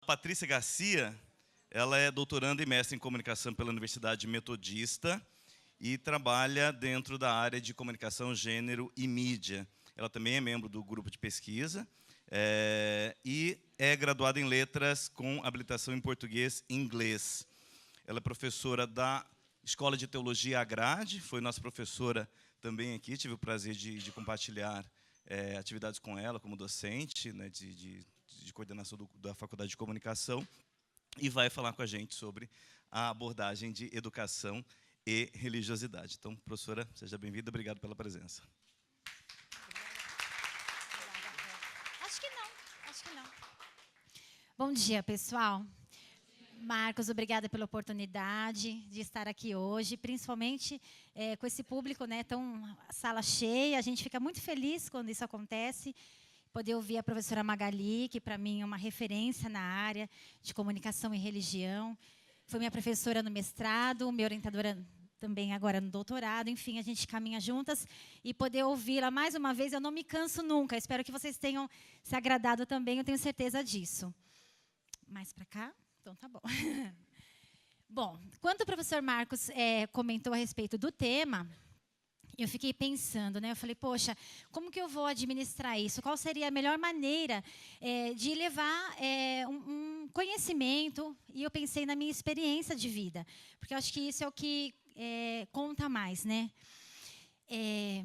Patrícia Garcia, ela é doutoranda e mestre em comunicação pela Universidade Metodista e trabalha dentro da área de comunicação, gênero e mídia. Ela também é membro do grupo de pesquisa e é graduada em letras com habilitação em português e inglês. Ela é professora da Escola de Teologia Agrade, foi nossa professora também aqui, tive o prazer de compartilhar atividades com ela como docente, né, de coordenação da Faculdade de Comunicação, e vai falar com a gente sobre a abordagem de educação e religiosidade. Então, professora, seja bem-vinda, obrigado pela presença. Acho que não. Bom dia, pessoal. Marcos, obrigada pela oportunidade de estar aqui hoje, principalmente com esse público, né, tão sala cheia. A gente fica muito feliz quando isso acontece. Poder ouvir a professora Magali, que para mim é uma referência na área de comunicação e religião. Foi minha professora no mestrado, minha orientadora também agora no doutorado. Enfim, a gente caminha juntas e poder ouvi-la mais uma vez, eu não me canso nunca. Espero que vocês tenham se agradado também, eu tenho certeza disso. Mais para cá? Então, tá bom. Bom, quando o professor Marcos comentou a respeito do tema, eu fiquei pensando, né? Eu falei, poxa, como que eu vou administrar isso? Qual seria a melhor maneira de levar um conhecimento? E eu pensei na minha experiência de vida, porque eu acho que isso é o que conta mais, né?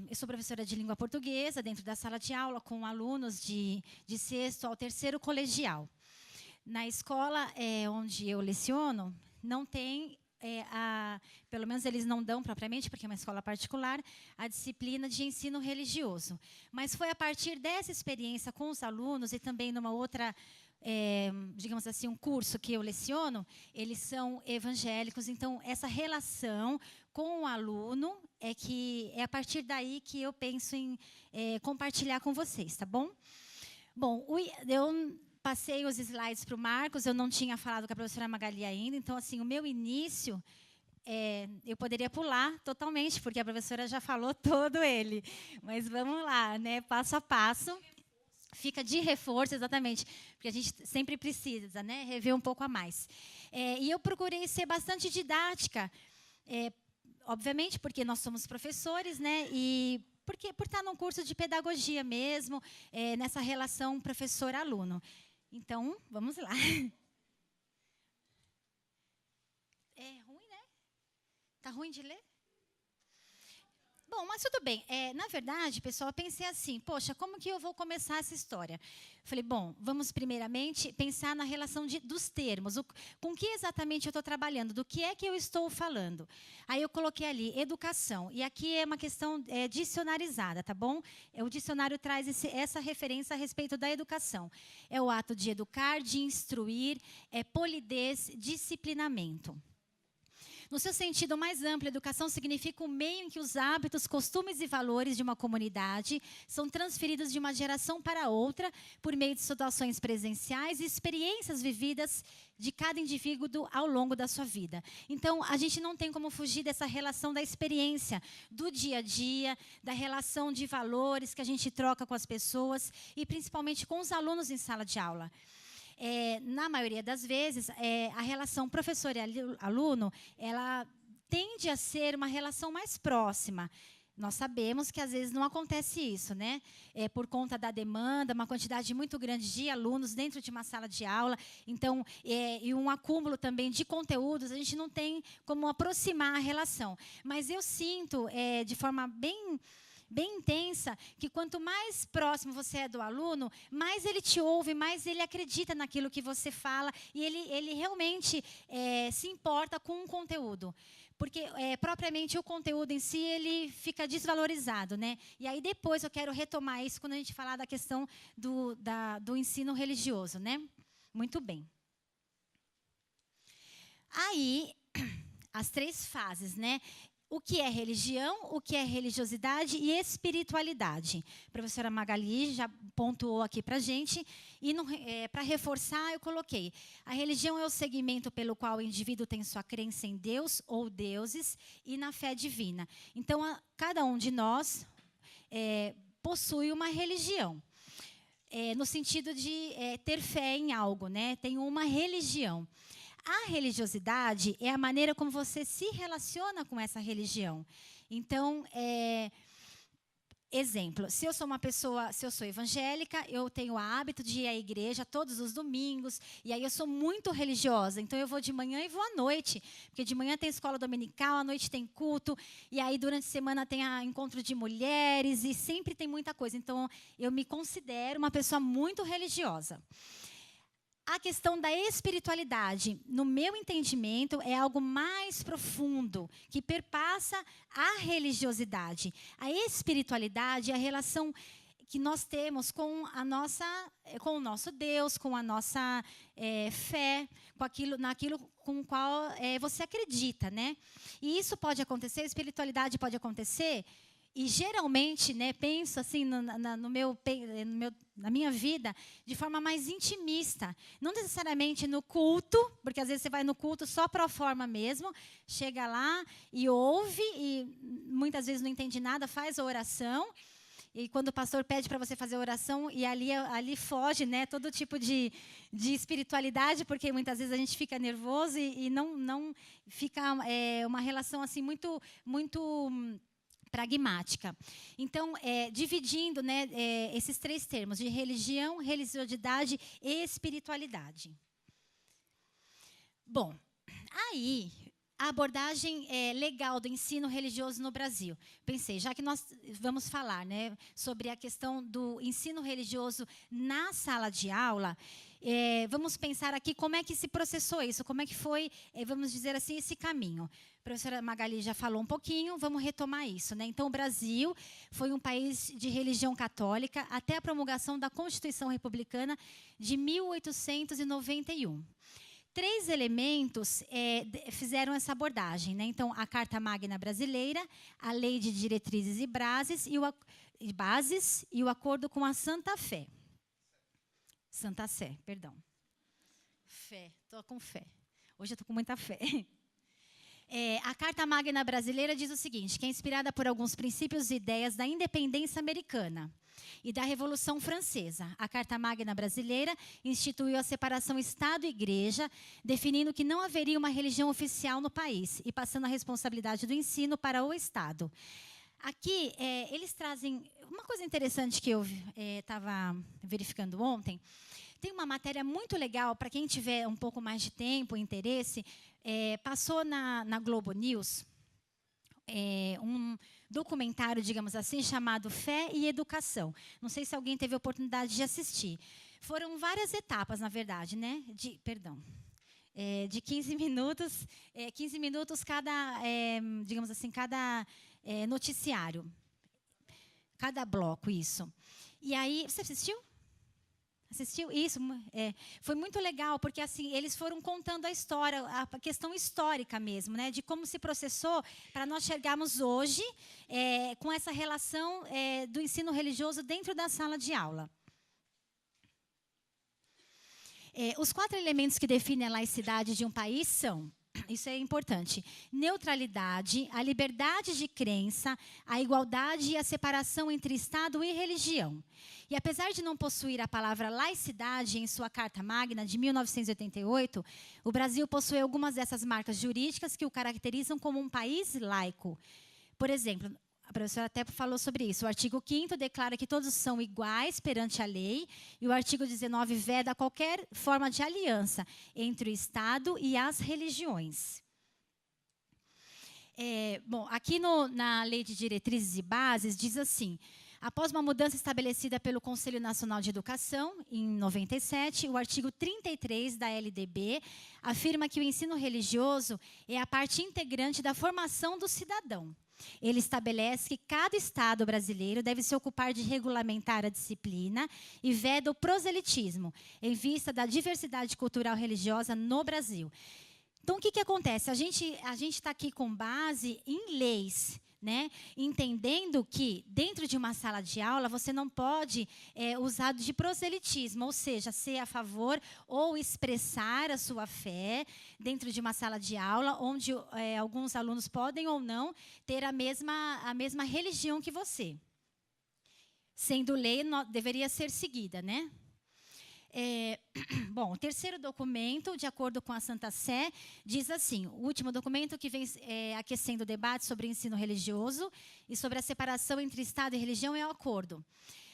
Eu sou professora de língua portuguesa dentro da sala de aula com alunos de 6º ao 3º colegial. Na escola onde eu leciono, não tem, pelo menos eles não dão propriamente, porque é uma escola particular, a disciplina de ensino religioso. Mas foi a partir dessa experiência com os alunos e também numa outra, digamos assim, um curso que eu leciono, eles são evangélicos, então essa relação com o aluno é a partir daí que eu penso em compartilhar com vocês, tá bom? Bom, eu passei os slides para o Marcos, eu não tinha falado com a professora Magali ainda, então, assim, o meu início, eu poderia pular totalmente, porque a professora já falou todo ele. Mas vamos lá, né? Passo a passo. Fica de reforço, exatamente, porque a gente sempre precisa, né? Rever um pouco a mais. E eu procurei ser bastante didática, obviamente, porque nós somos professores, né? E por estar num curso de pedagogia mesmo, nessa relação professor-aluno. Então, vamos lá. É ruim, né? Tá ruim de ler? Bom, mas tudo bem. Na verdade, pessoal, eu pensei assim, poxa, como que eu vou começar essa história? Falei, bom, vamos primeiramente pensar na relação dos termos. Com que exatamente eu estou trabalhando? Do que é que eu estou falando? Aí eu coloquei ali, educação. E aqui é uma questão dicionarizada, tá bom? O dicionário traz essa referência a respeito da educação. É o ato de educar, de instruir, polidez, disciplinamento. No seu sentido mais amplo, educação significa o meio em que os hábitos, costumes e valores de uma comunidade são transferidos de uma geração para outra por meio de situações presenciais e experiências vividas de cada indivíduo ao longo da sua vida. Então, a gente não tem como fugir dessa relação da experiência, do dia a dia, da relação de valores que a gente troca com as pessoas e principalmente com os alunos em sala de aula. Na maioria das vezes, a relação professor e aluno, ela tende a ser uma relação mais próxima. Nós sabemos que, às vezes, não acontece isso, né? Por conta da demanda, uma quantidade muito grande de alunos dentro de uma sala de aula. Então, e um acúmulo também de conteúdos, a gente não tem como aproximar a relação. Mas eu sinto, de forma bem intensa, que quanto mais próximo você é do aluno, mais ele te ouve, mais ele acredita naquilo que você fala e ele realmente se importa com o conteúdo. Porque, propriamente, o conteúdo em si, ele fica desvalorizado, né? E aí, depois, eu quero retomar isso quando a gente falar da questão do ensino religioso, né? Muito bem. Aí, as 3 fases, né? O que é religião, o que é religiosidade e espiritualidade. A professora Magali já pontuou aqui para a gente. E para reforçar, eu coloquei. A religião é o segmento pelo qual o indivíduo tem sua crença em Deus ou deuses e na fé divina. Então, cada um de nós possui uma religião. no sentido de ter fé em algo, né? Tem uma religião. A religiosidade é a maneira como você se relaciona com essa religião. Então, exemplo, se eu sou evangélica, eu tenho o hábito de ir à igreja todos os domingos, e aí eu sou muito religiosa, então eu vou de manhã e vou à noite, porque de manhã tem escola dominical, à noite tem culto, e aí durante a semana tem encontro de mulheres, e sempre tem muita coisa. Então, eu me considero uma pessoa muito religiosa. A questão da espiritualidade, no meu entendimento, é algo mais profundo, que perpassa a religiosidade. A espiritualidade é a relação que nós temos com o nosso Deus, com a nossa fé, naquilo com o qual você acredita, né? E isso pode acontecer, a espiritualidade pode acontecer. E geralmente, né, penso assim na minha vida de forma mais intimista. Não necessariamente no culto, porque às vezes você vai no culto só pro forma mesmo, chega lá e ouve, e muitas vezes não entende nada, faz a oração. E quando o pastor pede para você fazer a oração, e ali foge, né, todo tipo de espiritualidade, porque muitas vezes a gente fica nervoso e não fica uma relação assim muito pragmática. Então, dividindo, né, esses três termos, de religião, religiosidade e espiritualidade. Bom, aí, a abordagem legal do ensino religioso no Brasil. Pensei, já que nós vamos falar, né, sobre a questão do ensino religioso na sala de aula, vamos pensar aqui como é que se processou isso, como é que foi, vamos dizer assim, esse caminho. A professora Magali já falou um pouquinho, vamos retomar isso, né? Então, o Brasil foi um país de religião católica até a promulgação da Constituição Republicana de 1891. 3 elementos fizeram essa abordagem, né? Então, a Carta Magna Brasileira, a Lei de Diretrizes e Bases e o Acordo com a Santa Fé. Santa Sé, perdão. Fé, estou com fé. Hoje eu estou com muita fé. A Carta Magna Brasileira diz o seguinte, que é inspirada por alguns princípios e ideias da independência americana e da Revolução Francesa. A Carta Magna Brasileira instituiu a separação Estado e Igreja, definindo que não haveria uma religião oficial no país e passando a responsabilidade do ensino para o Estado. Aqui, eles trazem uma coisa interessante que eu estava verificando ontem. Tem uma matéria muito legal, para quem tiver um pouco mais de tempo, interesse, passou na Globo News um documentário, digamos assim, chamado Fé e Educação. Não sei se alguém teve a oportunidade de assistir. Foram várias etapas, na verdade, né? De 15 minutos, 15 minutos cada, digamos assim, cada noticiário. Cada bloco, isso. E aí, você assistiu? Assistiu? Isso, foi muito legal, porque assim, eles foram contando a história, a questão histórica mesmo, né, de como se processou para nós chegarmos hoje com essa relação do ensino religioso dentro da sala de aula. Os 4 elementos que definem a laicidade de um país são, isso é importante, neutralidade, a liberdade de crença, a igualdade e a separação entre Estado e religião. E apesar de não possuir a palavra laicidade em sua Carta Magna de 1988, o Brasil possui algumas dessas marcas jurídicas que o caracterizam como um país laico. Por exemplo, a professora até falou sobre isso. O artigo 5º declara que todos são iguais perante a lei e o artigo 19 veda qualquer forma de aliança entre o Estado e as religiões. Bom, aqui na Lei de Diretrizes e Bases diz assim: após uma mudança estabelecida pelo Conselho Nacional de Educação, em 97, o artigo 33 da LDB afirma que o ensino religioso é a parte integrante da formação do cidadão. Ele estabelece que cada Estado brasileiro deve se ocupar de regulamentar a disciplina e veda o proselitismo, em vista da diversidade cultural religiosa no Brasil. Então, o que acontece? A gente está aqui com base em leis, né? Entendendo que dentro de uma sala de aula você não pode usar de proselitismo, ou seja, ser a favor ou expressar a sua fé dentro de uma sala de aula, onde alguns alunos podem ou não ter a mesma religião que você. sendo lei, deveria ser seguida, né? Bom, o terceiro documento, de acordo com a Santa Sé, diz assim, o último documento que vem aquecendo o debate sobre o ensino religioso e sobre a separação entre Estado e religião é o acordo,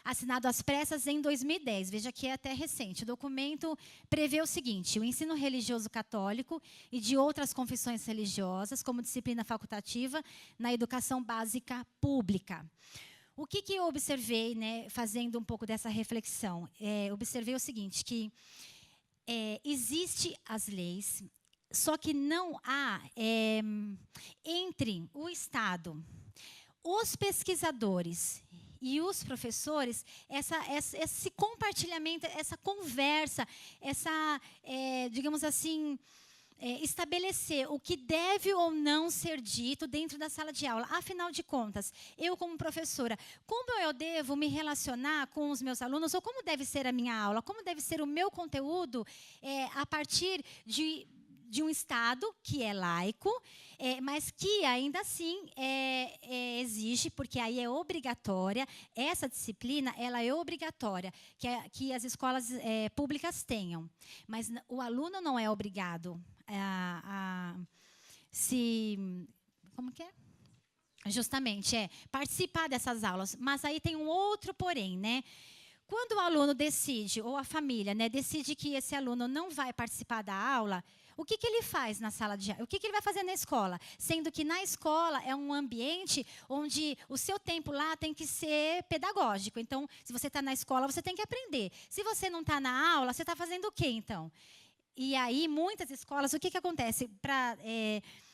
assinado às pressas em 2010, veja que é até recente. O documento prevê o seguinte: o ensino religioso católico e de outras confissões religiosas como disciplina facultativa na educação básica pública. O que eu observei, né, fazendo um pouco dessa reflexão? Observei o seguinte, que existe as leis, só que não há, entre o Estado, os pesquisadores e os professores, esse compartilhamento, essa conversa, digamos assim, estabelecer o que deve ou não ser dito dentro da sala de aula. Afinal de contas, eu como professora, como eu devo me relacionar com os meus alunos, ou como deve ser a minha aula, como deve ser o meu conteúdo a partir de um Estado que é laico, mas que ainda assim exige, porque aí é obrigatória, essa disciplina ela é obrigatória, que as escolas públicas tenham. Mas o aluno não é obrigado como que é? Justamente, participar dessas aulas. Mas aí tem um outro porém, né? Quando o aluno decide, ou a família, né, decide que esse aluno não vai participar da aula, o que ele faz na sala de aula? O que ele vai fazer na escola? Sendo que na escola é um ambiente onde o seu tempo lá tem que ser pedagógico. Então, se você está na escola, você tem que aprender. Se você não está na aula, você está fazendo o quê, então? E aí, muitas escolas, o que acontece? Para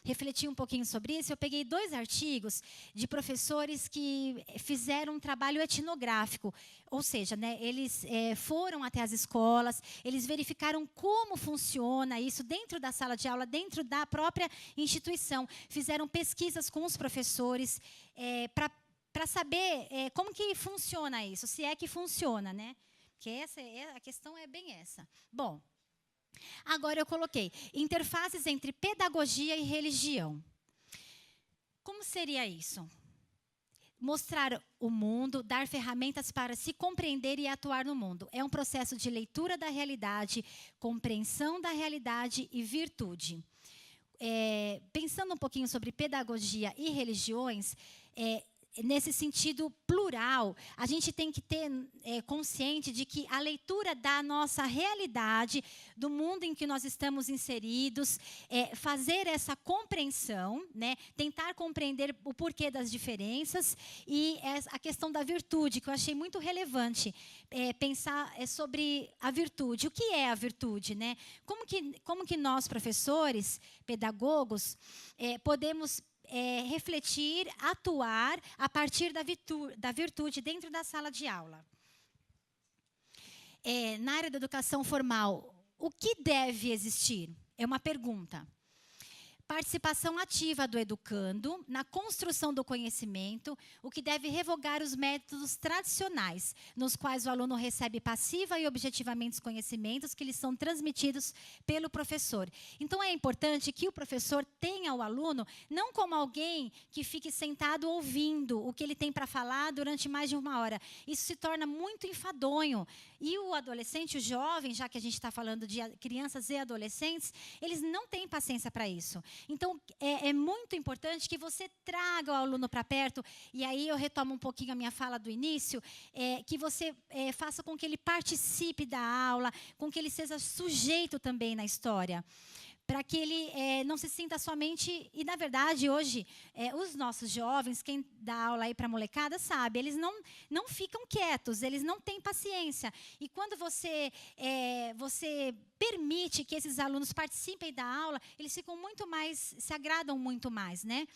refletir um pouquinho sobre isso, eu peguei 2 artigos de professores que fizeram um trabalho etnográfico. Ou seja, né, eles foram até as escolas, eles verificaram como funciona isso dentro da sala de aula, dentro da própria instituição. Fizeram pesquisas com os professores para saber como que funciona isso, se é que funciona, né? Porque a questão é bem essa. Bom, agora eu coloquei interfaces entre pedagogia e religião. Como seria isso? Mostrar o mundo, dar ferramentas para se compreender e atuar no mundo. É um processo de leitura da realidade, compreensão da realidade e virtude. Pensando um pouquinho sobre pedagogia e religiões, nesse sentido plural, a gente tem que ter consciente de que a leitura da nossa realidade, do mundo em que nós estamos inseridos, fazer essa compreensão, né, tentar compreender o porquê das diferenças e a questão da virtude, que eu achei muito relevante, pensar sobre a virtude. O que é a virtude, né? Como que nós, professores, pedagogos, podemos refletir, atuar a partir da virtude dentro da sala de aula. Na área da educação formal, o que deve existir? É uma pergunta. Participação ativa do educando na construção do conhecimento, o que deve revogar os métodos tradicionais, nos quais o aluno recebe passiva e objetivamente os conhecimentos que lhes são transmitidos pelo professor. Então, é importante que o professor tenha o aluno não como alguém que fique sentado ouvindo o que ele tem para falar durante mais de 1 hora. Isso se torna muito enfadonho. E o adolescente, o jovem, já que a gente está falando de crianças e adolescentes, eles não têm paciência para isso. Então, é muito importante que você traga o aluno para perto, e aí eu retomo um pouquinho a minha fala do início, que você faça com que ele participe da aula, com que ele seja sujeito também na história, para que ele não se sinta somente... E, na verdade, hoje, os nossos jovens, quem dá aula aí para a molecada, sabe, eles não ficam quietos, eles não têm paciência. E quando você permite que esses alunos participem da aula, eles ficam muito mais, se agradam muito mais, né?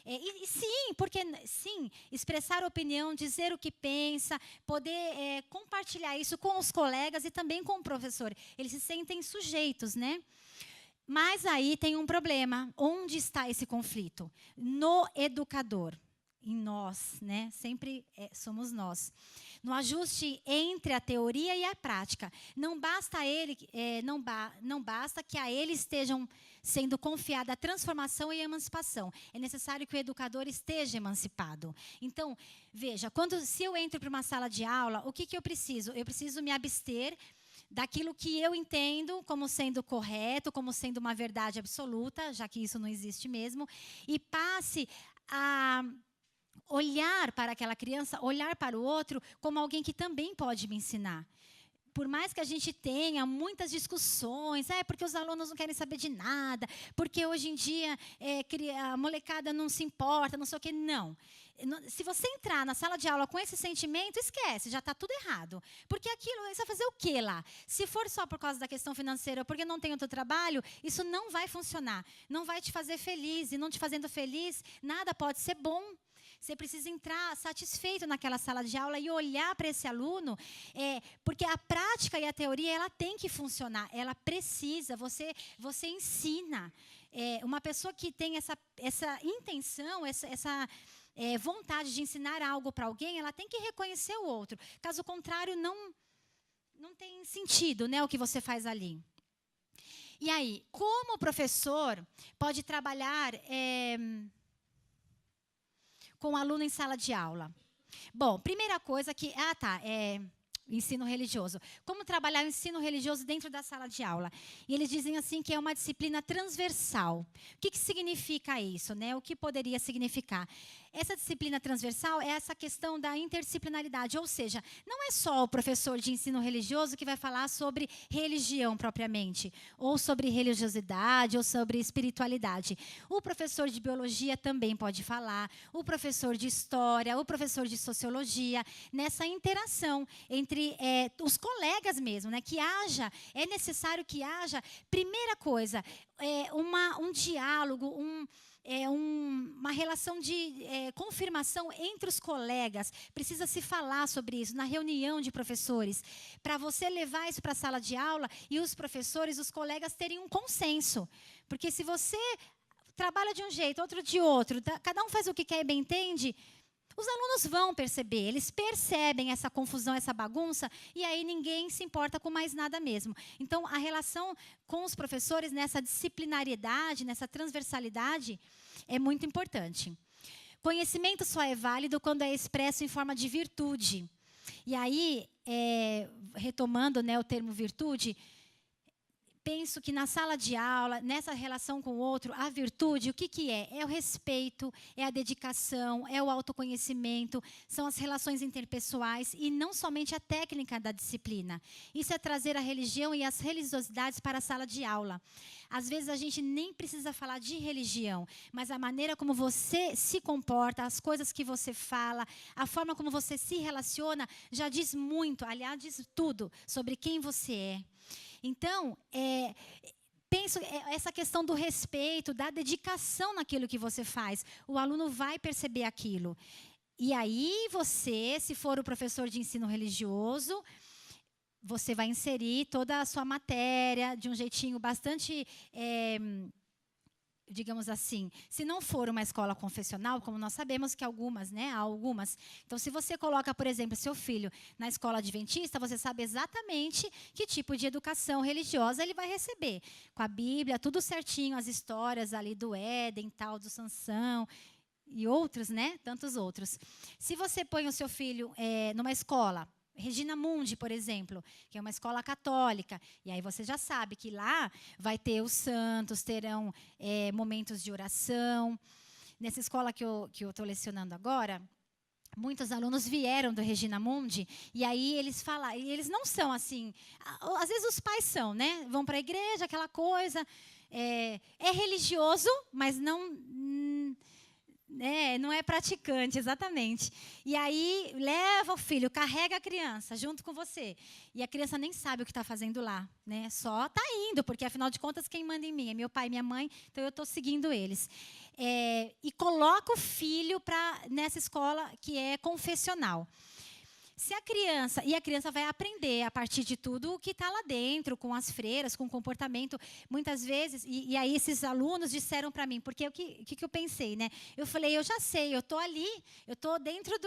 E sim, porque sim, expressar opinião, dizer o que pensa, poder compartilhar isso com os colegas e também com o professor. Eles se sentem sujeitos, né? Mas aí tem um problema. Onde está esse conflito? No educador. Em nós, né? Sempre somos nós. No ajuste entre a teoria e a prática. Não basta que a ele estejam sendo confiada a transformação e a emancipação. É necessário que o educador esteja emancipado. Então, veja, se eu entro para uma sala de aula, o que eu preciso? Eu preciso me abster daquilo que eu entendo como sendo correto, como sendo uma verdade absoluta, já que isso não existe mesmo, e passe a olhar para aquela criança, olhar para o outro como alguém que também pode me ensinar. Por mais que a gente tenha muitas discussões, porque os alunos não querem saber de nada, porque hoje em dia a molecada não se importa, não sei o quê. Não. Se você entrar na sala de aula com esse sentimento, esquece, já está tudo errado. Porque aquilo, você vai fazer o quê lá? Se for só por causa da questão financeira ou porque não tem outro trabalho, isso não vai funcionar. Não vai te fazer feliz. E não te fazendo feliz, nada pode ser bom. Você precisa entrar satisfeito naquela sala de aula e olhar para esse aluno, porque a prática e a teoria ela tem que funcionar, ela precisa, você ensina. Uma pessoa que tem essa intenção, essa vontade de ensinar algo para alguém, ela tem que reconhecer o outro. Caso contrário, não tem sentido, né, o que você faz ali. E aí, como o professor pode trabalhar com o aluno em sala de aula? Bom, primeira coisa que... ensino religioso. Como trabalhar o ensino religioso dentro da sala de aula? E eles dizem assim que é uma disciplina transversal. O que significa isso, né? O que poderia significar? Essa disciplina transversal é essa questão da interdisciplinaridade, ou seja, não é só o professor de ensino religioso que vai falar sobre religião propriamente, ou sobre religiosidade, ou sobre espiritualidade. O professor de biologia também pode falar, o professor de história, o professor de sociologia, nessa interação entre os colegas mesmo, né? É necessário que haja, primeira coisa, um diálogo, uma relação de confirmação entre os colegas. Precisa se falar sobre isso na reunião de professores, para você levar isso para a sala de aula e os professores, os colegas terem um consenso. Porque se você trabalha de um jeito, outro de outro, cada um faz o que quer e bem entende, os alunos vão perceber, eles percebem essa confusão, essa bagunça, e aí ninguém se importa com mais nada mesmo. Então, a relação com os professores nessa disciplinariedade, nessa transversalidade, é muito importante. Conhecimento só é válido quando é expresso em forma de virtude. E aí, retomando, né, o termo virtude, penso que na sala de aula, nessa relação com o outro, a virtude, o que é? É o respeito, é a dedicação, é o autoconhecimento, são as relações interpessoais e não somente a técnica da disciplina. Isso é trazer a religião e as religiosidades para a sala de aula. Às vezes a gente nem precisa falar de religião, mas a maneira como você se comporta, as coisas que você fala, a forma como você se relaciona, já diz muito, aliás, diz tudo sobre quem você é. Então, penso essa questão do respeito, da dedicação naquilo que você faz. O aluno vai perceber aquilo. E aí você, se for o professor de ensino religioso, você vai inserir toda a sua matéria de um jeitinho bastante... digamos assim, se não for uma escola confessional, como nós sabemos que algumas, né, há algumas. Então, se você coloca, por exemplo, seu filho na escola adventista, você sabe exatamente que tipo de educação religiosa ele vai receber. Com a Bíblia, tudo certinho, as histórias ali do Éden, tal, do Sansão e outros, né, tantos outros. Se você põe o seu filho numa escola, Regina Mundi, por exemplo, que é uma escola católica. E aí você já sabe que lá vai ter os santos, terão momentos de oração. Nessa escola que eu estou lecionando agora, muitos alunos vieram do Regina Mundi, e aí eles falam, e eles não são assim, às vezes os pais são, né? Vão para a igreja, aquela coisa, é religioso, mas não é praticante, exatamente. E aí, leva o filho, carrega a criança junto com você. E a criança nem sabe o que está fazendo lá, né? Só está indo, porque, afinal de contas, quem manda em mim é meu pai e minha mãe, então eu estou seguindo eles. E coloca o filho nessa escola que é confessional. Se a criança vai aprender a partir de tudo o que está lá dentro, com as freiras, com o comportamento, muitas vezes, e aí esses alunos disseram para mim, porque o que eu pensei, né? Eu falei, eu já sei, eu estou ali, eu estou dentro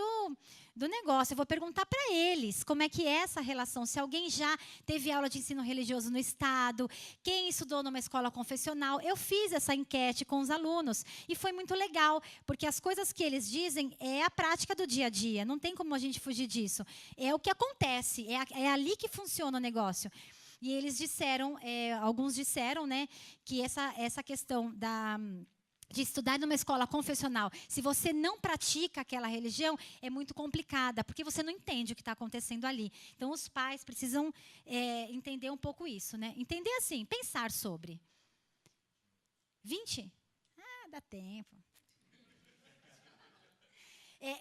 do negócio. Eu vou perguntar para eles como é que é essa relação. Se alguém já teve aula de ensino religioso no Estado, quem estudou numa escola confessional. Eu fiz essa enquete com os alunos e foi muito legal, porque as coisas que eles dizem é a prática do dia a dia. Não tem como a gente fugir disso. É o que acontece, é ali que funciona o negócio. E eles disseram, alguns disseram, né, que essa questão de estudar numa escola confessional, se você não pratica aquela religião, é muito complicada, porque você não entende o que está acontecendo ali. Então, os pais precisam entender um pouco isso, né? Entender assim, pensar sobre. 20? Ah, dá tempo.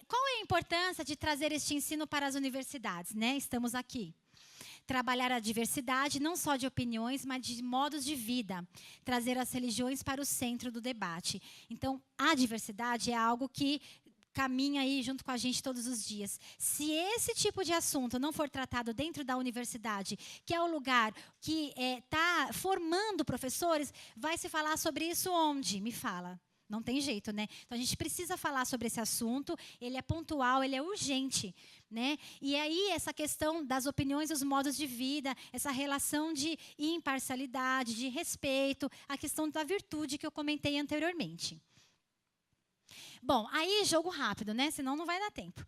Qual é a importância de trazer este ensino para as universidades, né? Estamos aqui. Trabalhar a diversidade, não só de opiniões, mas de modos de vida. Trazer as religiões para o centro do debate. Então, a diversidade é algo que caminha aí junto com a gente todos os dias. Se esse tipo de assunto não for tratado dentro da universidade, que é o lugar que está formando professores, vai se falar sobre isso onde? Me fala. Não tem jeito, né? Então, a gente precisa falar sobre esse assunto, ele é pontual, ele é urgente, né? E aí, essa questão das opiniões e os modos de vida, essa relação de imparcialidade, de respeito, a questão da virtude que eu comentei anteriormente. Bom, aí, jogo rápido, né? Senão não vai dar tempo.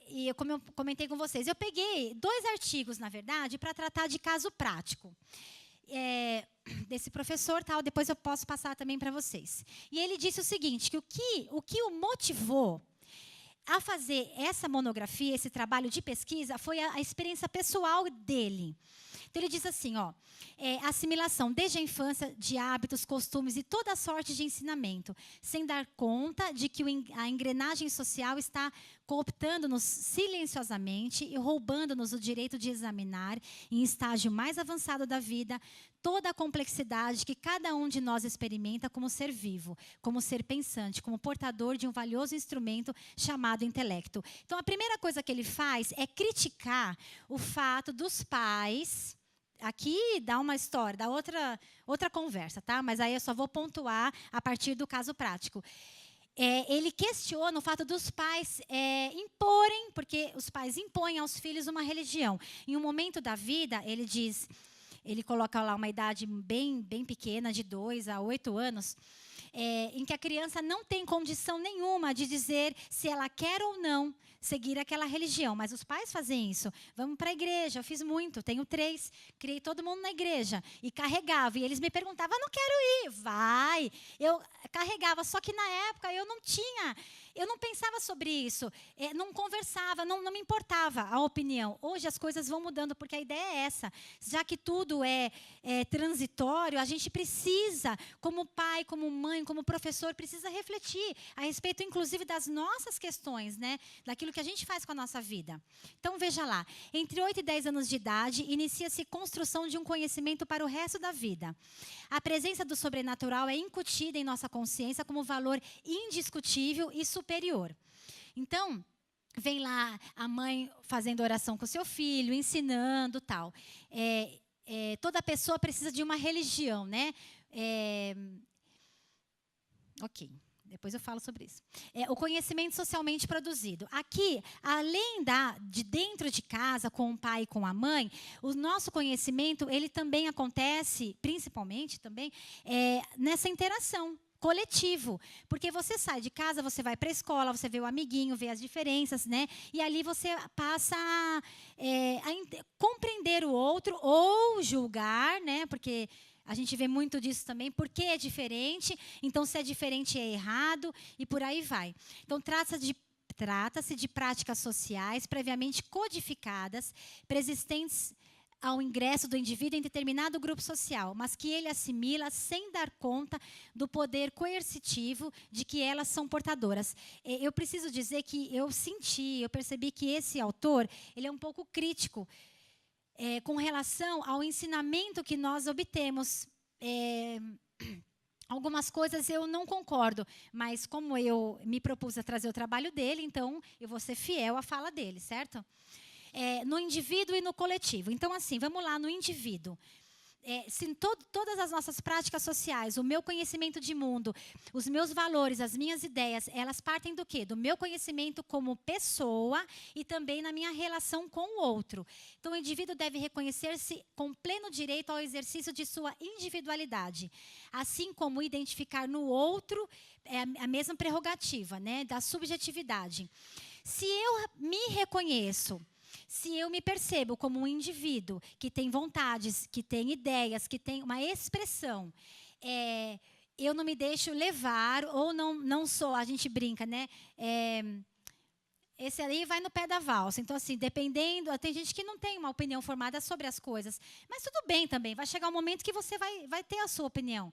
E como eu comentei com vocês, eu peguei 2 artigos, na verdade, para tratar de caso prático. Desse professor, tal, depois eu posso passar também para vocês. E ele disse o seguinte, que o que o motivou a fazer essa monografia, esse trabalho de pesquisa, foi a experiência pessoal dele. Então, ele diz assim, assimilação desde a infância de hábitos, costumes e toda sorte de ensinamento, sem dar conta de que a engrenagem social está cooptando-nos silenciosamente e roubando-nos o direito de examinar, em estágio mais avançado da vida, toda a complexidade que cada um de nós experimenta como ser vivo, como ser pensante, como portador de um valioso instrumento chamado intelecto. Então, a primeira coisa que ele faz é criticar o fato dos pais. Aqui dá uma história, dá outra conversa, tá? Mas aí eu só vou pontuar a partir do caso prático. Ele questiona o fato dos pais imporem, porque os pais impõem aos filhos uma religião. Em um momento da vida, ele diz, ele coloca lá uma idade bem pequena, de 2 a 8 anos, em que a criança não tem condição nenhuma de dizer se ela quer ou não seguir aquela religião. Mas os pais fazem isso. Vamos para a igreja, eu fiz muito, tenho 3, criei todo mundo na igreja. E carregava, e eles me perguntavam, não quero ir. Vai. Eu carregava, só que na época eu não pensava sobre isso, não conversava, não me importava a opinião. Hoje as coisas vão mudando, porque a ideia é essa. Já que tudo é transitório, a gente precisa, como pai, como mãe, como professor, precisa refletir a respeito, inclusive, das nossas questões, né? Daquilo que a gente faz com a nossa vida. Então, veja lá. Entre 8 e 10 anos de idade, inicia-se construção de um conhecimento para o resto da vida. A presença do sobrenatural é incutida em nossa consciência como valor indiscutível e superior. Então, vem lá a mãe fazendo oração com o seu filho, ensinando, tal. Toda pessoa precisa de uma religião, né? Ok. Depois eu falo sobre isso. O conhecimento socialmente produzido. Aqui, além de dentro de casa, com o pai e com a mãe, o nosso conhecimento, ele também acontece, principalmente também, nessa interação. Coletivo, porque você sai de casa, você vai para a escola, você vê o amiguinho, vê as diferenças, né? E ali você passa a compreender o outro ou julgar, né? Porque a gente vê muito disso também, porque é diferente, então se é diferente é errado e por aí vai. Então trata-se de práticas sociais previamente codificadas, preexistentes ao ingresso do indivíduo em determinado grupo social, mas que ele assimila sem dar conta do poder coercitivo de que elas são portadoras. Eu preciso dizer que eu percebi que esse autor, ele é um pouco crítico com relação ao ensinamento que nós obtemos. Algumas coisas eu não concordo, mas como eu me propus a trazer o trabalho dele, então eu vou ser fiel à fala dele, certo? No indivíduo e no coletivo. Então, assim, vamos lá no indivíduo. se todas as nossas práticas sociais, o meu conhecimento de mundo, os meus valores, as minhas ideias, elas partem do quê? Do meu conhecimento como pessoa e também na minha relação com o outro. Então, o indivíduo deve reconhecer-se com pleno direito ao exercício de sua individualidade, assim como identificar no outro a mesma prerrogativa, né, da subjetividade. Se eu me reconheço, se eu me percebo como um indivíduo que tem vontades, que tem ideias, que tem uma expressão, eu não me deixo levar ou não sou, a gente brinca, né? Esse ali vai no pé da valsa. Então, assim, dependendo, tem gente que não tem uma opinião formada sobre as coisas. Mas tudo bem também, vai chegar um momento que você vai ter a sua opinião.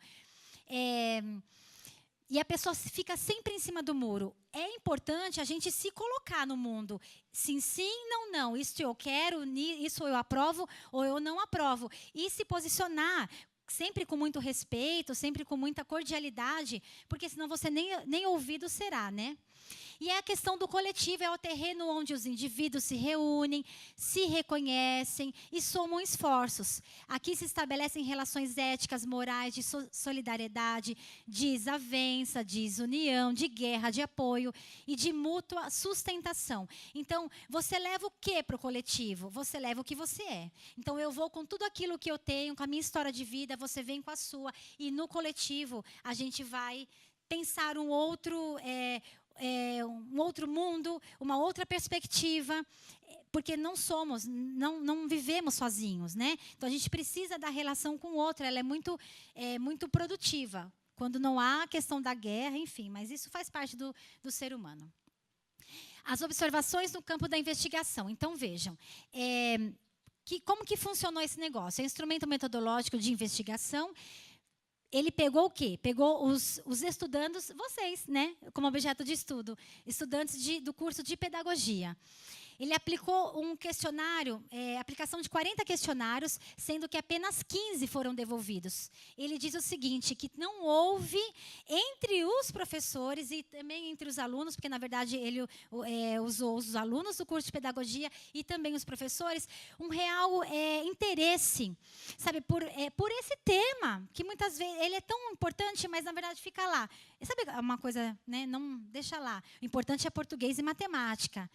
E a pessoa fica sempre em cima do muro. É importante a gente se colocar no mundo. Sim, sim, não, não. Isso eu quero, isso eu aprovo ou eu não aprovo. E se posicionar sempre com muito respeito, sempre com muita cordialidade, porque senão você nem ouvido será, né? E a questão do coletivo é o terreno onde os indivíduos se reúnem, se reconhecem e somam esforços. Aqui se estabelecem relações éticas, morais, de solidariedade, de desavença, de desunião, de guerra, de apoio e de mútua sustentação. Então, você leva o que para o coletivo? Você leva o que você é. Então, eu vou com tudo aquilo que eu tenho, com a minha história de vida, você vem com a sua. E no coletivo, a gente vai pensar um outro mundo, uma outra perspectiva, porque não vivemos sozinhos, né? Então a gente precisa da relação com o outro, ela é muito produtiva, quando não há a questão da guerra, enfim, mas isso faz parte do ser humano. As observações no campo da investigação. Então vejam, como que funcionou esse negócio? É um instrumento metodológico de investigação. Ele pegou o quê? Pegou os estudandos, vocês, né, como objeto de estudo, estudantes do curso de pedagogia. Ele aplicou um questionário, aplicação de 40 questionários, sendo que apenas 15 foram devolvidos. Ele diz o seguinte, que não houve entre os professores e também entre os alunos, porque, na verdade, ele usou os alunos do curso de pedagogia e também os professores, um real interesse, sabe, por esse tema, que muitas vezes ele é tão importante, mas, na verdade, fica lá. E sabe uma coisa, né, não deixa lá. O importante é português e matemática.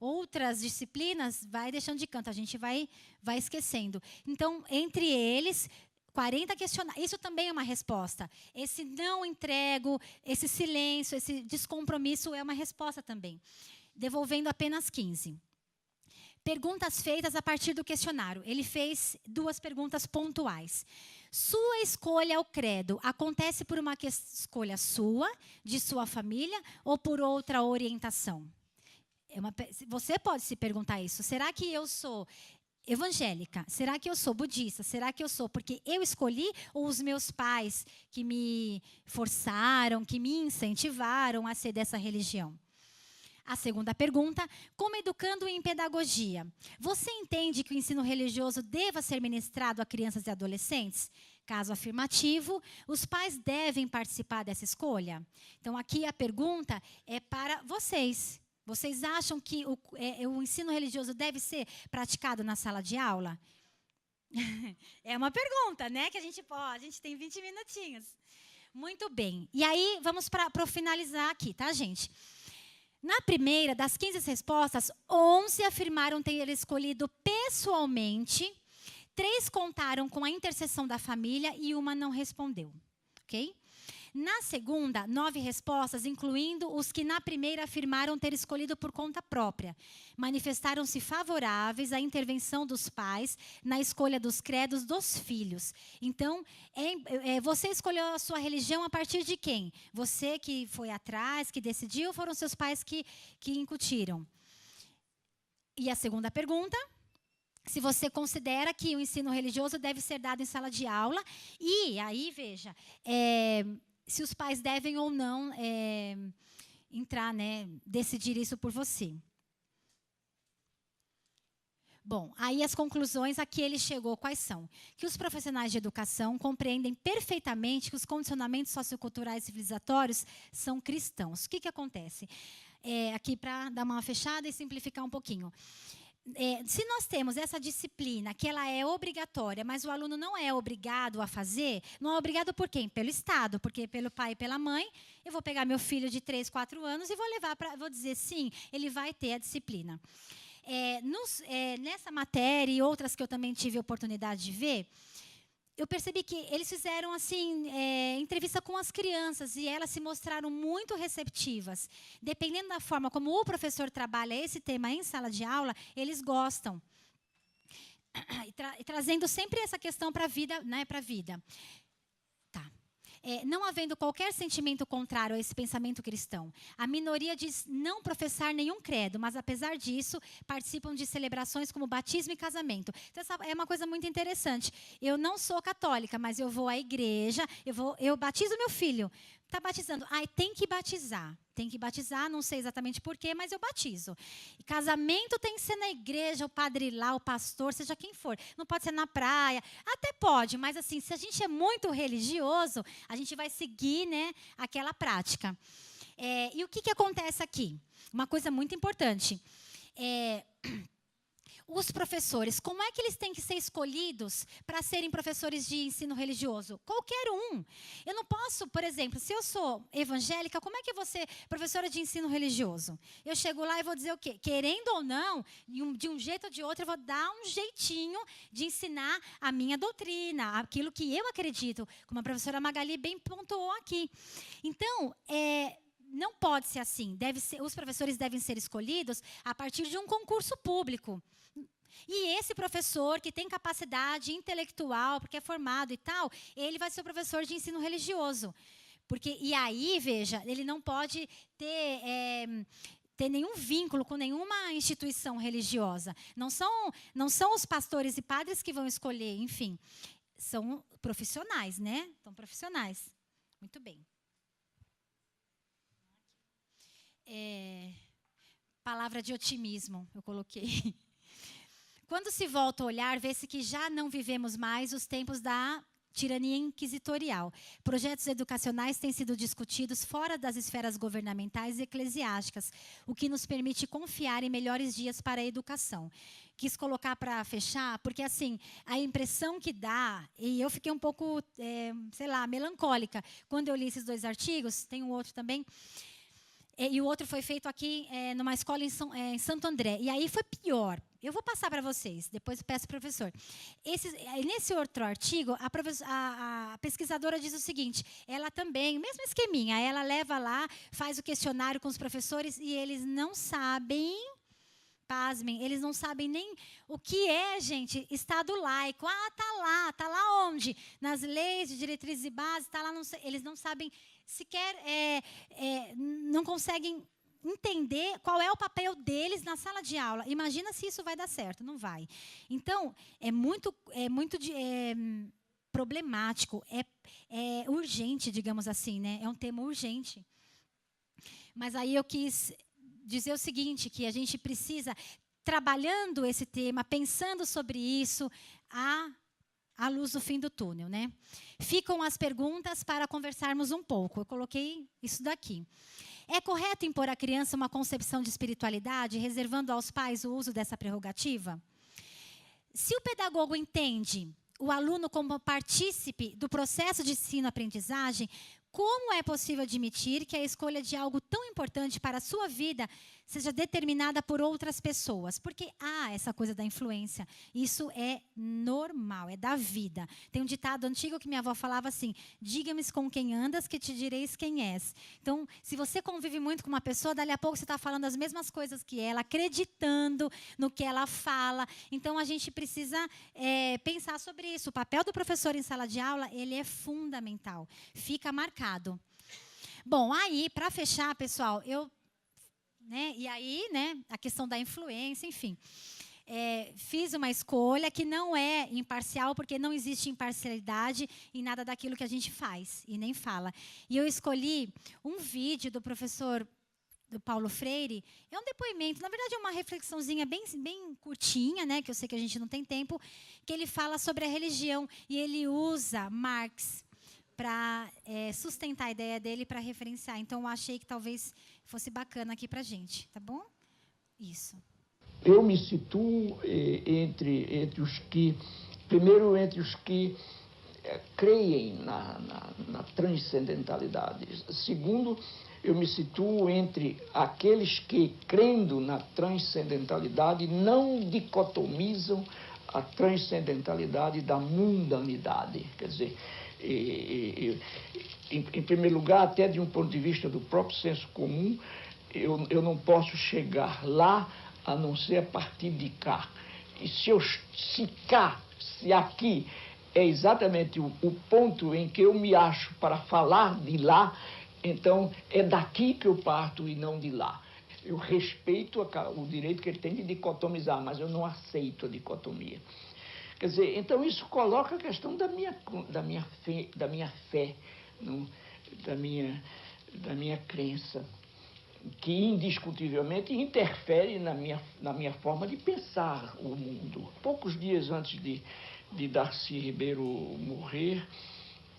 Outras disciplinas vai deixando de canto, a gente vai esquecendo. Então, entre eles, 40 questionários. Isso também é uma resposta. Esse não entrego, esse silêncio, esse descompromisso é uma resposta também. Devolvendo apenas 15. Perguntas feitas a partir do questionário. Ele fez 2 perguntas pontuais. Sua escolha ao credo acontece por uma escolha sua, de sua família, ou por outra orientação? Você pode se perguntar isso. Será que eu sou evangélica? Será que eu sou budista? Será que eu sou porque eu escolhi ou os meus pais que me forçaram, que me incentivaram a ser dessa religião? A segunda pergunta, como educando em pedagogia? Você entende que o ensino religioso deva ser ministrado a crianças e adolescentes? Caso afirmativo, os pais devem participar dessa escolha? Então, aqui a pergunta é para vocês. Vocês acham que o ensino religioso deve ser praticado na sala de aula? É uma pergunta, né? Que a gente tem 20 minutinhos. Muito bem. E aí, vamos para finalizar aqui, tá, gente? Na primeira, das 15 respostas, 11 afirmaram ter escolhido pessoalmente, 3 contaram com a intercessão da família e 1 não respondeu. Ok? Na segunda, 9 respostas, incluindo os que na primeira afirmaram ter escolhido por conta própria. Manifestaram-se favoráveis à intervenção dos pais na escolha dos credos dos filhos. Então, você escolheu a sua religião a partir de quem? Você que foi atrás, que decidiu, ou foram seus pais que incutiram? E a segunda pergunta, se você considera que o ensino religioso deve ser dado em sala de aula. E aí, veja, se os pais devem ou não entrar, né, decidir isso por você. Bom, aí as conclusões a que ele chegou, quais são? Que os profissionais de educação compreendem perfeitamente que os condicionamentos socioculturais e civilizatórios são cristãos. O que acontece? Aqui, para dar uma fechada e simplificar um pouquinho. se nós temos essa disciplina, que ela é obrigatória, mas o aluno não é obrigado a fazer, não é obrigado por quem? Pelo Estado, porque pelo pai e pela mãe, eu vou pegar meu filho de 3, 4 anos e vou levar vou dizer sim, ele vai ter a disciplina. Nessa matéria e outras que eu também tive a oportunidade de ver, eu percebi que eles fizeram assim entrevista com as crianças e elas se mostraram muito receptivas. Dependendo da forma como o professor trabalha esse tema em sala de aula, eles gostam. Trazendo sempre essa questão para a vida, né, para a vida. Tá. Não havendo qualquer sentimento contrário a esse pensamento cristão. A minoria diz não professar nenhum credo, mas, apesar disso, participam de celebrações como batismo e casamento. Então, essa é uma coisa muito interessante. Eu não sou católica, mas eu vou à igreja, eu batizo meu filho. Está batizando. Tem que batizar. Tem que batizar, não sei exatamente porquê, mas eu batizo. E casamento tem que ser na igreja, o padre lá, o pastor, seja quem for. Não pode ser na praia. Até pode, mas assim, se a gente é muito religioso, a gente vai seguir, né, aquela prática. E o que acontece aqui? Uma coisa muito importante. Os professores, como é que eles têm que ser escolhidos para serem professores de ensino religioso? Qualquer um. Eu não posso, por exemplo, se eu sou evangélica, como é que eu vou ser professora de ensino religioso? Eu chego lá e vou dizer o quê? Querendo ou não, de um jeito ou de outro, eu vou dar um jeitinho de ensinar a minha doutrina, aquilo que eu acredito, como a professora Magali bem pontuou aqui. Então, não pode ser assim. Os professores devem ser escolhidos a partir de um concurso público. E esse professor que tem capacidade intelectual, porque é formado e tal, ele vai ser o professor de ensino religioso. E aí, veja, ele não pode ter nenhum vínculo com nenhuma instituição religiosa. Não são os pastores e padres que vão escolher, enfim. São profissionais, né? São profissionais. Muito bem. Palavra de otimismo, eu coloquei. Quando se volta a olhar, vê-se que já não vivemos mais os tempos da tirania inquisitorial. Projetos educacionais têm sido discutidos fora das esferas governamentais e eclesiásticas, o que nos permite confiar em melhores dias para a educação. Quis colocar para fechar, porque assim, a impressão que dá, e eu fiquei um pouco, melancólica, quando eu li esses 2 artigos, tem um outro também, e o outro foi feito aqui numa escola em Santo André. E aí foi pior. Eu vou passar para vocês, depois eu peço para o professor. Nesse outro artigo, a pesquisadora diz o seguinte, ela também, mesmo esqueminha, ela leva lá, faz o questionário com os professores e eles não sabem, pasmem, eles não sabem nem o que é, gente, Estado laico. Tá lá onde? Nas leis de diretrizes e bases, tá lá, não sei, eles não sabem sequer, não conseguem entender qual é o papel deles na sala de aula. Imagina se isso vai dar certo, não vai. Então, é muito problemático, é urgente, digamos assim, né? É um tema urgente. Mas aí eu quis dizer o seguinte, que a gente precisa, trabalhando esse tema, pensando sobre isso, à luz do fim do túnel, né? Ficam as perguntas para conversarmos um pouco. Eu coloquei isso daqui. É correto impor à criança uma concepção de espiritualidade, reservando aos pais o uso dessa prerrogativa? Se o pedagogo entende o aluno como partícipe do processo de ensino-aprendizagem, como é possível admitir que a escolha de algo tão importante para a sua vida seja determinada por outras pessoas? Porque há essa coisa da influência. Isso é normal, é da vida. Tem um ditado antigo que minha avó falava assim, diga-me com quem andas que te direis quem és. Então, se você convive muito com uma pessoa, dali a pouco você está falando as mesmas coisas que ela, acreditando no que ela fala. Então, a gente precisa pensar sobre isso. O papel do professor em sala de aula, ele é fundamental. Fica marcado. Bom, aí, para fechar, pessoal, e aí, né, a questão da influência, enfim. Fiz uma escolha que não é imparcial, porque não existe imparcialidade em nada daquilo que a gente faz e nem fala. E eu escolhi um vídeo do professor do Paulo Freire. É um depoimento, na verdade é uma reflexãozinha bem curtinha, né, que eu sei que a gente não tem tempo, que ele fala sobre a religião e ele usa Marx para sustentar a ideia dele, para referenciar. Então, eu achei que talvez fosse bacana aqui para a gente, tá bom? Isso. Eu me situo entre os que, primeiro, entre os que creem na transcendentalidade. Segundo, eu me situo entre aqueles que, crendo na transcendentalidade, não dicotomizam a transcendentalidade da mundanidade. Quer dizer, em primeiro lugar, até de um ponto de vista do próprio senso comum, eu não posso chegar lá a não ser a partir de cá. E se aqui é exatamente o ponto em que eu me acho para falar de lá, então é daqui que eu parto e não de lá. Eu respeito o direito que ele tem de dicotomizar, mas eu não aceito a dicotomia. Quer dizer, então isso coloca a questão da minha fé, não? da minha crença, que indiscutivelmente interfere na minha forma de pensar o mundo. Poucos dias antes de Darcy Ribeiro morrer,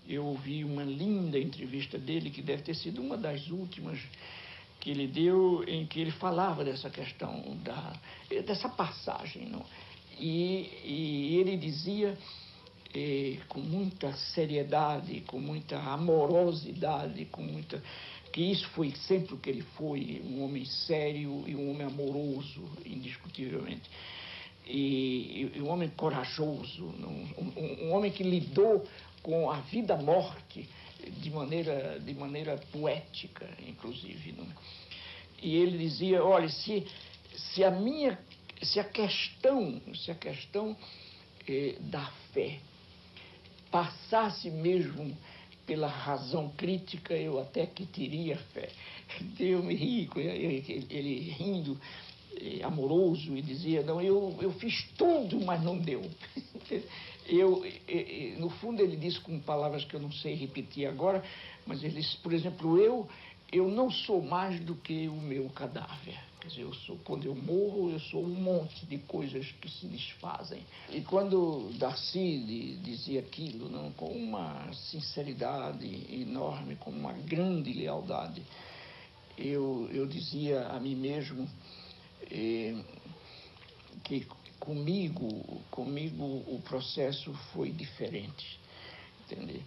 eu ouvi uma linda entrevista dele, que deve ter sido uma das últimas que ele deu, em que ele falava dessa questão, dessa passagem. Não? E ele dizia, com muita seriedade, com muita amorosidade, que isso foi sempre o que ele foi, um homem sério e um homem amoroso, indiscutivelmente. E um homem corajoso, um homem que lidou com a vida-morte de maneira poética, inclusive. Não? E ele dizia, olha, se a questão da fé passasse mesmo pela razão crítica, eu até que teria fé. Eu me ri, ele rindo, amoroso, e dizia, não, eu fiz tudo, mas não deu. No fundo, ele disse com palavras que eu não sei repetir agora, mas ele disse, por exemplo, eu não sou mais do que o meu cadáver. Quer dizer, quando eu morro, eu sou um monte de coisas que se desfazem. E quando Darcy dizia aquilo, não, com uma sinceridade enorme, com uma grande lealdade, eu dizia a mim mesmo que comigo o processo foi diferente, entende?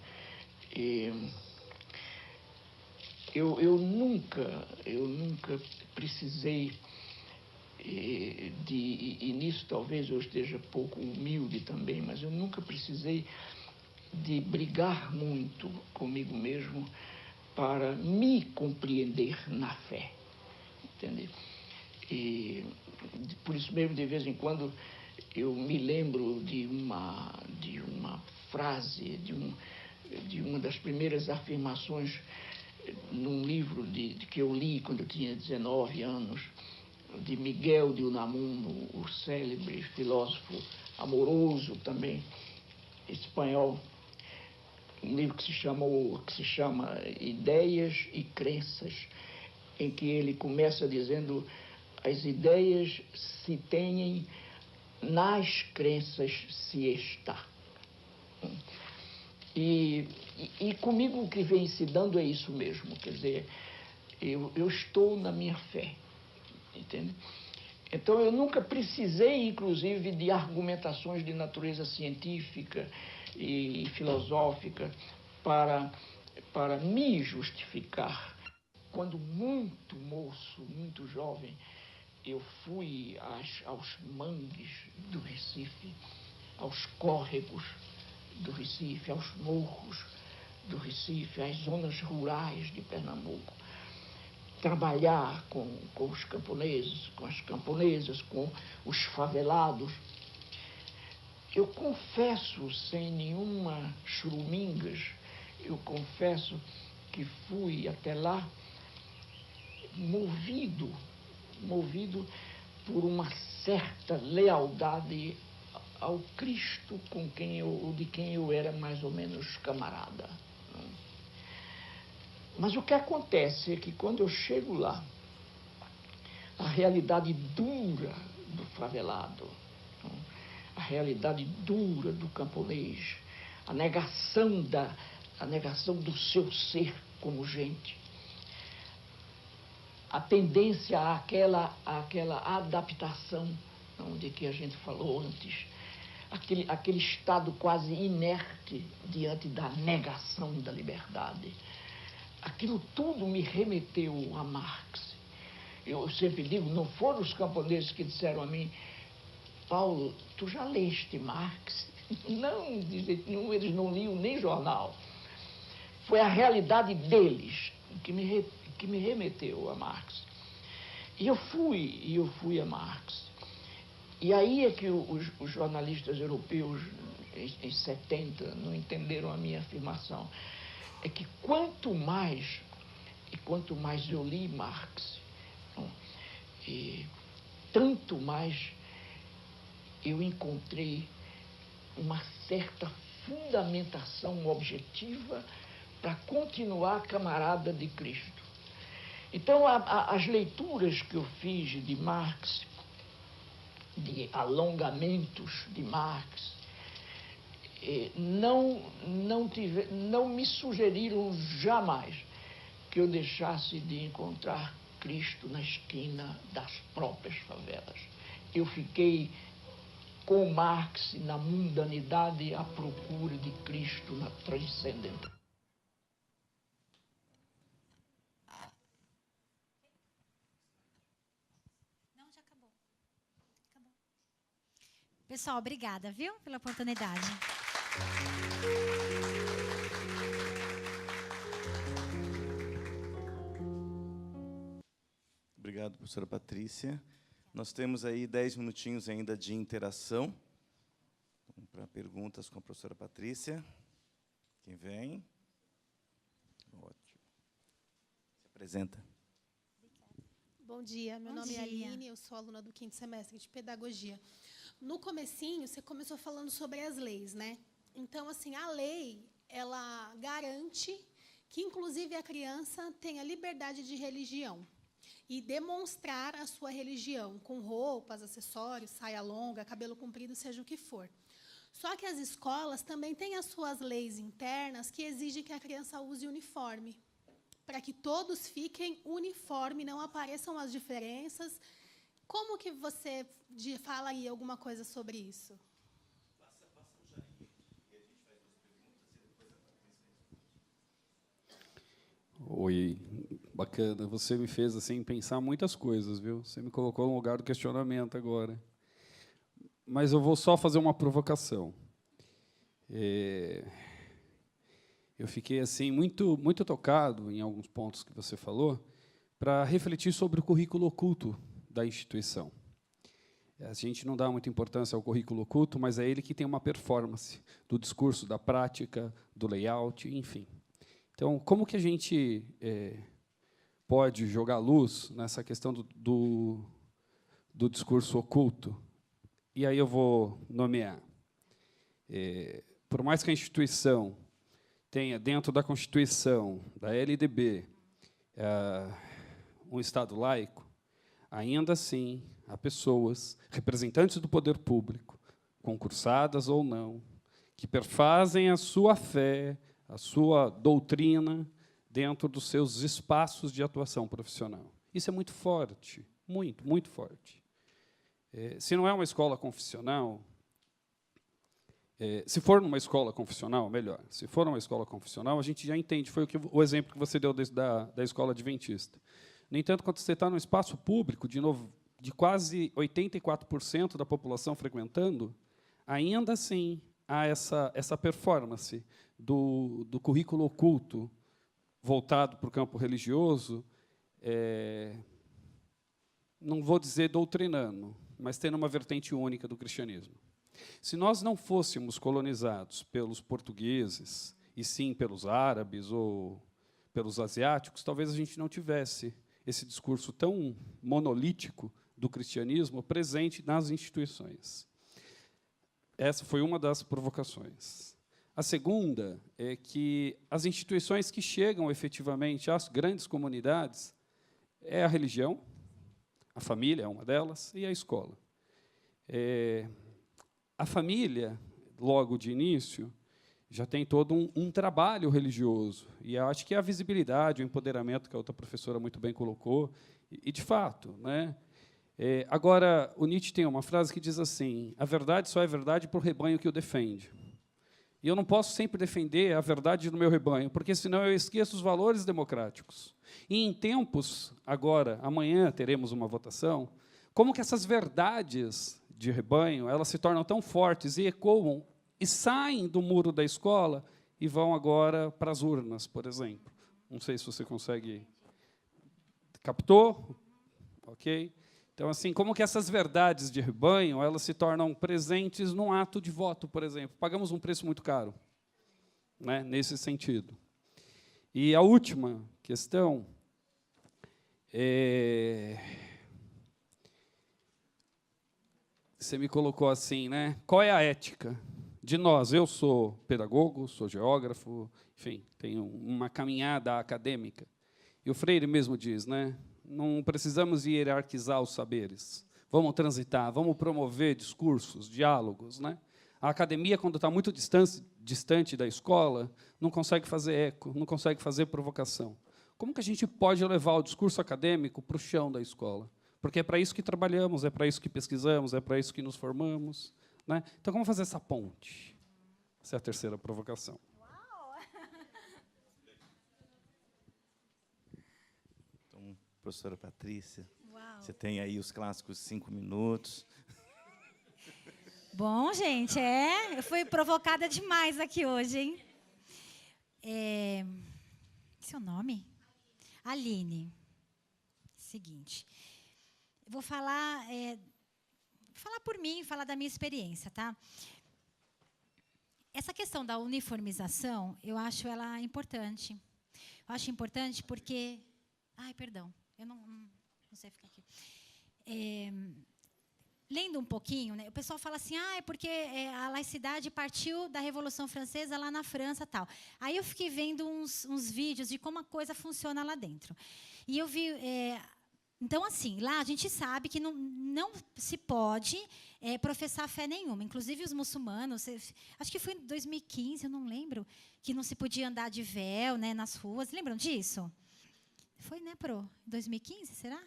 Eu nunca precisei e nisso talvez eu esteja pouco humilde também, mas eu nunca precisei de brigar muito comigo mesmo para me compreender na fé, entende? E por isso mesmo, de vez em quando, eu me lembro de uma frase, de uma das primeiras afirmações num livro que eu li quando eu tinha 19 anos, de Miguel de Unamuno, o célebre filósofo amoroso também, espanhol, um livro que se chama Ideias e Crenças, em que ele começa dizendo: as ideias se têm, nas crenças se está. E comigo o que vem se dando é isso mesmo, quer dizer, eu estou na minha fé, entende? Então eu nunca precisei, inclusive, de argumentações de natureza científica e filosófica para me justificar. Quando muito moço, muito jovem, eu fui aos mangues do Recife, aos córregos do Recife, aos morros do Recife, às zonas rurais de Pernambuco, trabalhar com os camponeses, com as camponesas, com os favelados. Eu confesso, sem nenhuma churumingas, eu confesso que fui até lá movido por uma certa lealdade ao Cristo de quem eu era mais ou menos camarada. Mas o que acontece é que quando eu chego lá, a realidade dura do favelado, a realidade dura do camponês, a negação do seu ser como gente, a tendência àquela adaptação, de que a gente falou antes, aquele estado quase inerte diante da negação da liberdade. Aquilo tudo me remeteu a Marx. Eu sempre digo, não foram os camponeses que disseram a mim: Paulo, tu já leste Marx? Não, de jeito nenhum, eles não liam nem jornal. Foi a realidade deles que me remeteu a Marx. E eu fui a Marx. E aí é que os jornalistas europeus, em 70, não entenderam a minha afirmação. É que quanto mais eu li Marx, tanto mais eu encontrei uma certa fundamentação objetiva para continuar camarada de Cristo. Então, as leituras que eu fiz de Marx, de alongamentos de Marx, não me sugeriram jamais que eu deixasse de encontrar Cristo na esquina das próprias favelas. Eu fiquei com Marx na mundanidade à procura de Cristo na transcendência. Não, já acabou. Pessoal, obrigada, viu, pela oportunidade. Obrigado, professora Patrícia. Nós temos aí 10 minutinhos ainda de interação para perguntas com a professora Patrícia. Quem vem? Ótimo. Se apresenta. Bom dia, meu nome é Aline, eu sou aluna do 5º semestre de Pedagogia. No comecinho, você começou falando sobre as leis, né? Então, assim, a lei, ela garante que, inclusive, a criança tenha liberdade de religião e demonstrar a sua religião com roupas, acessórios, saia longa, cabelo comprido, seja o que for. Só que as escolas também têm as suas leis internas que exigem que a criança use uniforme, para que todos fiquem uniforme, não apareçam as diferenças. Como que você falaria alguma coisa sobre isso? Oi, bacana. Você me fez assim pensar muitas coisas, viu? Você me colocou no lugar do questionamento agora. Mas eu vou só fazer uma provocação. Eu fiquei assim muito tocado em alguns pontos que você falou para refletir sobre o currículo oculto da instituição. A gente não dá muita importância ao currículo oculto, mas é ele que tem uma performance do discurso, da prática, do layout, enfim. Então, como que a gente pode jogar luz nessa questão do discurso oculto? E aí eu vou nomear. Por mais que a instituição tenha, dentro da Constituição, da LDB, um Estado laico, ainda assim, há pessoas, representantes do poder público, concursadas ou não, que perfazem a sua fé, a sua doutrina, dentro dos seus espaços de atuação profissional. Isso é muito forte, muito forte. Se não é uma escola confessional, se for numa escola confessional, melhor, se for uma escola confessional, a gente já entende, foi o exemplo que você deu da escola adventista. No entanto, quando você está num espaço público, de quase 84% da população frequentando, ainda assim há essa performance do currículo oculto voltado para o campo religioso, não vou dizer doutrinando, mas tendo uma vertente única do cristianismo. Se nós não fôssemos colonizados pelos portugueses, e sim pelos árabes ou pelos asiáticos, talvez a gente não tivesse esse discurso tão monolítico do cristianismo presente nas instituições. Essa foi uma das provocações. A segunda é que as instituições que chegam efetivamente às grandes comunidades é a religião, a família é uma delas, e a escola. A família, logo de início, já tem todo um trabalho religioso. E acho que a visibilidade, o empoderamento, que a outra professora muito bem colocou, E de fato, né? Agora, o Nietzsche tem uma frase que diz assim: a verdade só é verdade para o rebanho que o defende. E eu não posso sempre defender a verdade do meu rebanho, porque senão eu esqueço os valores democráticos. E em tempos, agora, amanhã teremos uma votação, como que essas verdades de rebanho, elas se tornam tão fortes e ecoam e saem do muro da escola e vão agora para as urnas, por exemplo. Não sei se você consegue... Captou? Ok? Então, assim, como que essas verdades de rebanho, elas se tornam presentes num ato de voto, por exemplo. Pagamos um preço muito caro, né, nesse sentido. E a última questão você me colocou assim, né? Qual é a ética de nós? Eu sou pedagogo, sou geógrafo, enfim, tenho uma caminhada acadêmica. E o Freire mesmo diz, né? Não precisamos hierarquizar os saberes. Vamos transitar, vamos promover discursos, diálogos, né? A academia, quando está muito distante da escola, não consegue fazer eco, não consegue fazer provocação. Como que a gente pode levar o discurso acadêmico para o chão da escola? Porque é para isso que trabalhamos, é para isso que pesquisamos, é para isso que nos formamos, né? Então, como fazer essa ponte? Essa é a terceira provocação. Professora Patrícia, Uau. você tem aí os clássicos 5 minutos. Bom, gente, eu fui provocada demais aqui hoje, hein? Seu nome? Aline. Seguinte, eu vou falar por mim, falar da minha experiência, tá? Essa questão da uniformização, eu acho ela importante. Eu acho importante porque... Ai, perdão. Eu não sei ficar aqui. Lendo um pouquinho, né, o pessoal fala assim, é porque a laicidade partiu da Revolução Francesa lá na França, tal. Aí eu fiquei vendo uns vídeos de como a coisa funciona lá dentro. E eu vi... então, assim, lá a gente sabe que não se pode professar fé nenhuma. Inclusive, os muçulmanos... Acho que foi em 2015, eu não lembro, que não se podia andar de véu, né, nas ruas. Lembram disso? Foi, né, Pro? 2015, será?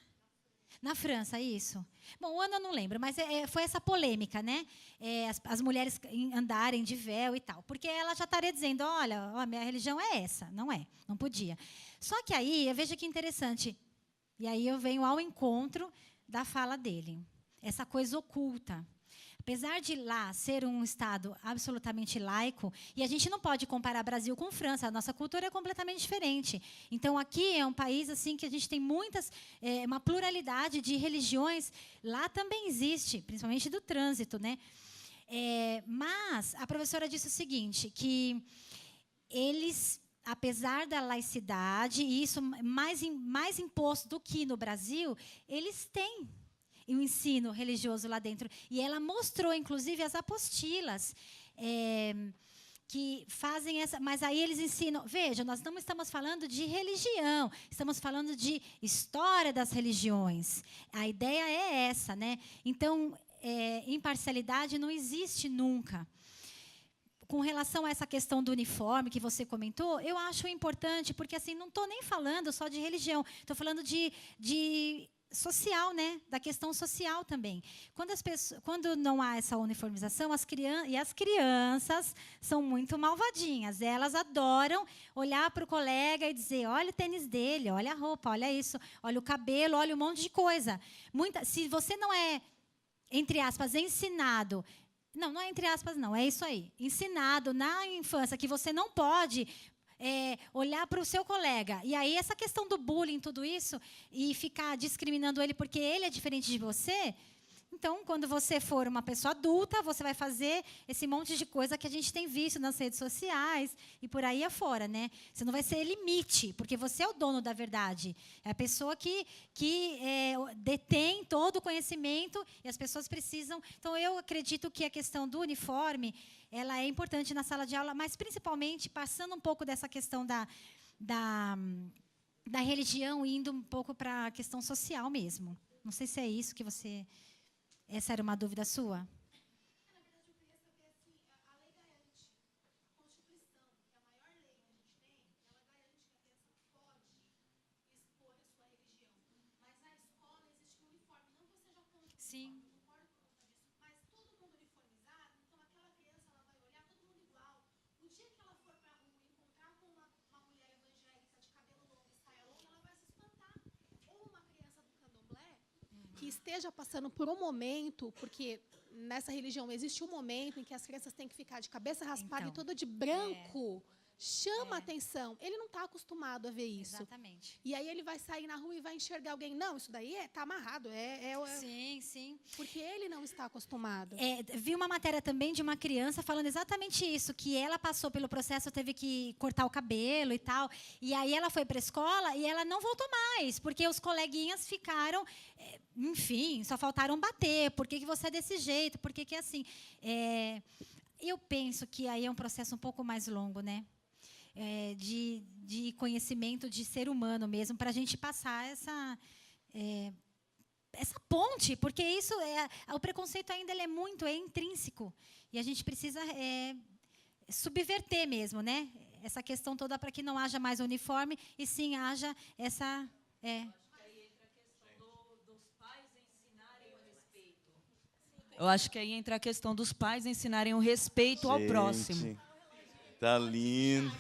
Na França, isso. Bom, o ano eu não lembro, mas foi essa polêmica, né? As mulheres andarem de véu e tal. Porque ela já estaria dizendo, olha, a minha religião é essa. Não é, não podia. Só que aí, eu vejo que interessante. E aí eu venho ao encontro da fala dele. Essa coisa oculta. Apesar de lá ser um Estado absolutamente laico, e a gente não pode comparar Brasil com França, a nossa cultura é completamente diferente. Então, aqui é um país assim que a gente tem uma pluralidade de religiões. Lá também existe, principalmente do trânsito, né? Mas a professora disse o seguinte, que eles, apesar da laicidade, e isso mais imposto do que no Brasil, eles têm o ensino religioso lá dentro. E ela mostrou, inclusive, as apostilas que fazem essa... Mas aí eles ensinam... Veja, nós não estamos falando de religião, estamos falando de história das religiões. A ideia é essa, né? Então, imparcialidade não existe nunca. Com relação a essa questão do uniforme que você comentou, eu acho importante, porque assim, não estou nem falando só de religião, estou falando de social, né? Da questão social também. Quando não há essa uniformização, as crianças são muito malvadinhas. Elas adoram olhar para o colega e dizer, olha o tênis dele, olha a roupa, olha isso, olha o cabelo, olha um monte de coisa. Se você não é, entre aspas, ensinado... Não é entre aspas, não, é isso aí. Ensinado na infância que você não pode... olhar para o seu colega. E aí, essa questão do bullying, tudo isso, e ficar discriminando ele porque ele é diferente de você... Então, quando você for uma pessoa adulta, você vai fazer esse monte de coisa que a gente tem visto nas redes sociais e por aí afora, né? Você não vai ser limite, porque você é o dono da verdade. É a pessoa que detém todo o conhecimento e as pessoas precisam... Então, eu acredito que a questão do uniforme ela é importante na sala de aula, mas, principalmente, passando um pouco dessa questão da religião, indo um pouco para a questão social mesmo. Não sei se é isso que você... Essa era uma dúvida sua? Na verdade, eu queria saber assim, a lei garante, a Constituição, que é a maior lei que a gente tem, ela garante que a criança pode expor a sua religião. Mas na Sim. Mas todo mundo uniformizado, então aquela criança ela vai olhar todo mundo igual. O dia que ela for para a rua e encontrar com uma mulher evangélica de cabelo longo e saia longa, ela vai se espantar. Ou uma criança do candomblé que esteja passando por um momento, porque nessa religião existe um momento em que as crianças têm que ficar de cabeça raspada Então, e toda de branco. Chama a atenção. Ele não está acostumado a ver isso. Exatamente. E aí ele vai sair na rua e vai enxergar alguém. Não, isso daí está amarrado. Sim, sim. Porque ele não está acostumado. Vi uma matéria também de uma criança falando exatamente isso, que ela passou pelo processo, teve que cortar o cabelo e tal, e aí ela foi para a escola e ela não voltou mais, porque os coleguinhas ficaram, enfim, só faltaram bater. Por que você é desse jeito? Por que é assim? Eu penso que aí é um processo um pouco mais longo, né? De conhecimento de ser humano mesmo, para a gente passar essa ponte, porque isso o preconceito ainda ele é intrínseco e a gente precisa subverter mesmo, né? Essa questão toda para que não haja mais uniforme e sim haja essa Eu acho que aí entra a questão dos pais ensinarem o respeito ao próximo. Tá lindo.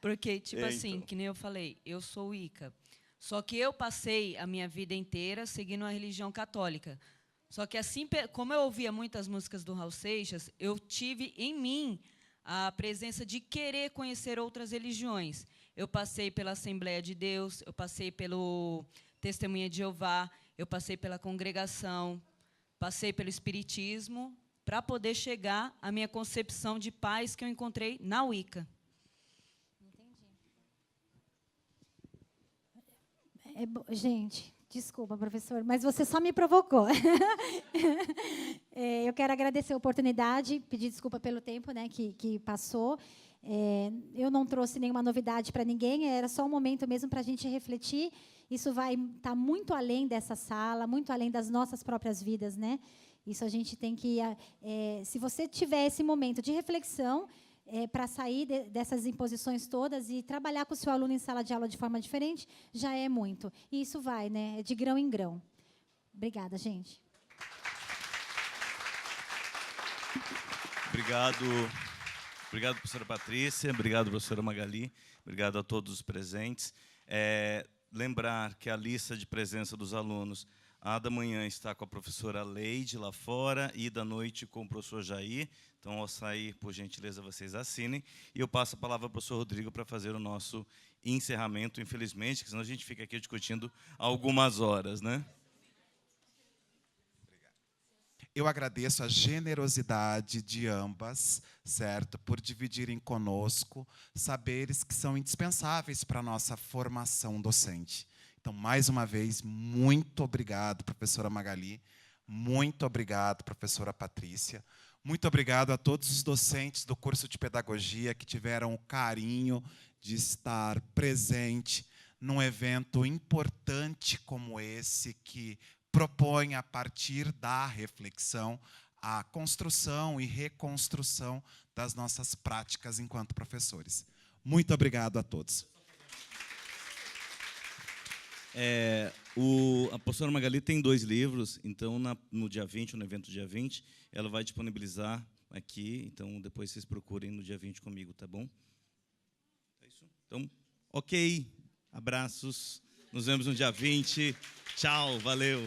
Porque, tipo assim, que nem eu falei, eu sou Wicca. Só que eu passei a minha vida inteira seguindo a religião católica. Só que, assim, como eu ouvia muitas músicas do Raul Seixas, eu tive em mim a presença de querer conhecer outras religiões. Eu passei pela Assembleia de Deus, eu passei pelo Testemunha de Jeová, eu passei pela congregação, passei pelo espiritismo, para poder chegar à minha concepção de paz que eu encontrei na Wicca. Gente, desculpa, professor, mas você só me provocou. Eu quero agradecer a oportunidade, pedir desculpa pelo tempo, né, que passou. Eu não trouxe nenhuma novidade para ninguém, era só um momento mesmo para a gente refletir. Isso vai estar muito além dessa sala, muito além das nossas próprias vidas, né? Isso a gente tem que... se você tiver esse momento de reflexão, para sair dessas imposições todas e trabalhar com o seu aluno em sala de aula de forma diferente, já é muito. E isso vai, né, de grão em grão. Obrigada, gente. Obrigado, professora Patrícia. Obrigado, professora Magali. Obrigado a todos os presentes. Lembrar que a lista de presença dos alunos, a da manhã está com a professora Leide lá fora e da noite com o professor Jair. Então, ao sair, por gentileza, vocês assinem. E eu passo a palavra ao professor Rodrigo para fazer o nosso encerramento, infelizmente, que senão a gente fica aqui discutindo algumas horas, né? Eu agradeço a generosidade de ambas, certo, por dividirem conosco saberes que são indispensáveis para a nossa formação docente. Então, mais uma vez, muito obrigado, professora Magali, muito obrigado, professora Patrícia, muito obrigado a todos os docentes do curso de pedagogia que tiveram o carinho de estar presente num evento importante como esse, que propõe, a partir da reflexão, a construção e reconstrução das nossas práticas enquanto professores. Muito obrigado a todos. A professora Magali tem 2 livros, então, no dia 20, no evento do dia 20, ela vai disponibilizar aqui, então, depois vocês procurem no dia 20 comigo, tá bom? É isso? Então, ok, abraços, nos vemos no dia 20, tchau, valeu.